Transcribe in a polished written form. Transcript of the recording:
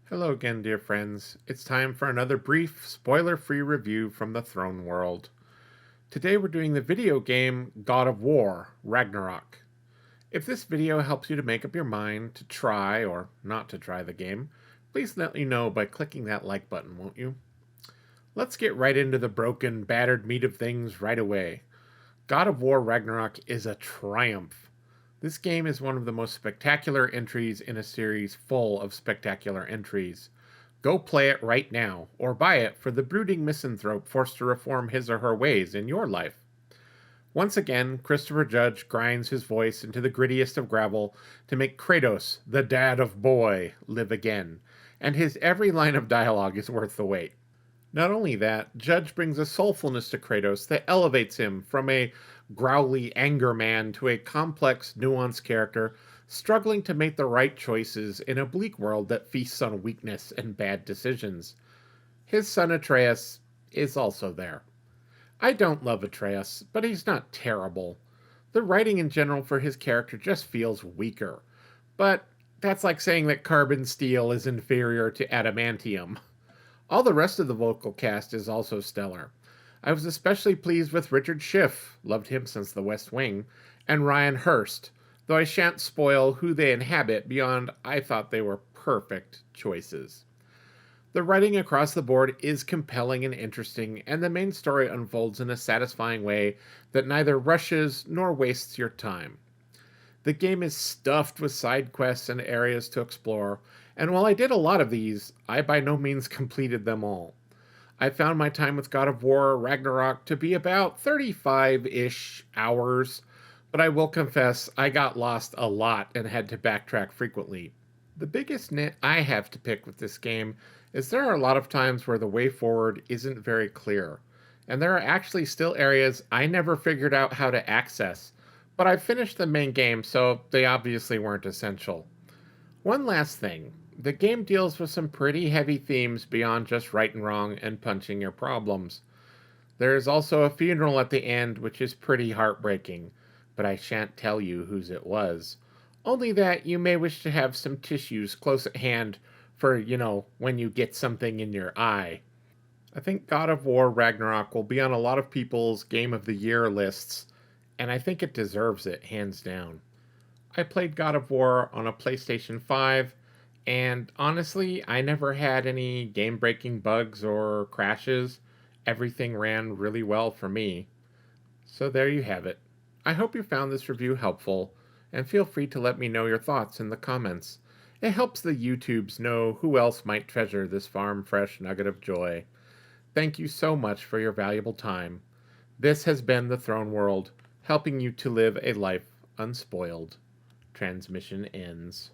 Hello again, dear friends. It's time for another brief, spoiler free review from the Throne World. Today we're doing the video game God of War Ragnarok. If this video helps you to make up your mind to try or not to try the game, please let me know by clicking that like button, won't you? Let's get right into the broken, battered meat of things right away. God of War Ragnarok is a triumph. This game is one of the most spectacular entries in a series full of spectacular entries. Go play it right now, or buy it for the brooding misanthrope forced to reform his or her ways in your life. Once again, Christopher Judge grinds his voice into the grittiest of gravel to make Kratos, the dad of boy, live again, and his every line of dialogue is worth the wait. Not only that, Judge brings a soulfulness to Kratos that elevates him from a growly anger man to a complex, nuanced character struggling to make the right choices in a bleak world that feasts on weakness and bad decisions. His son Atreus is also there. I don't love Atreus, but he's not terrible. The writing in general for his character just feels weaker. But that's like saying that carbon steel is inferior to adamantium. All the rest of the vocal cast is also stellar. I was especially pleased with Richard Schiff, loved him since The West Wing, and Ryan Hurst, though I shan't spoil who they inhabit beyond I thought they were perfect choices. The writing across the board is compelling and interesting, and the main story unfolds in a satisfying way that neither rushes nor wastes your time. The game is stuffed with side quests and areas to explore, and while I did a lot of these, I by no means completed them all. I found my time with God of War Ragnarok to be about 35 ish hours, but I will confess I got lost a lot and had to backtrack frequently. The biggest nit I have to pick with this game is there are a lot of times where the way forward isn't very clear, and there are actually still areas I never figured out how to access, but I finished the main game, so they obviously weren't essential. One last thing, the game deals with some pretty heavy themes beyond just right and wrong and punching your problems. There is also a funeral at the end, which is pretty heartbreaking, but I shan't tell you whose it was. Only that you may wish to have some tissues close at hand for, when you get something in your eye. I think God of War Ragnarok will be on a lot of people's Game of the Year lists, and I think it deserves it, hands down. I played God of War on a PlayStation 5, and honestly, I never had any game breaking bugs or crashes. Everything ran really well for me. So there you have it. I hope you found this review helpful, and feel free to let me know your thoughts in the comments. It helps the YouTubes know who else might treasure this farm fresh nugget of joy. Thank you so much for your valuable time. This has been the Throne World, helping you to live a life unspoiled. Transmission ends.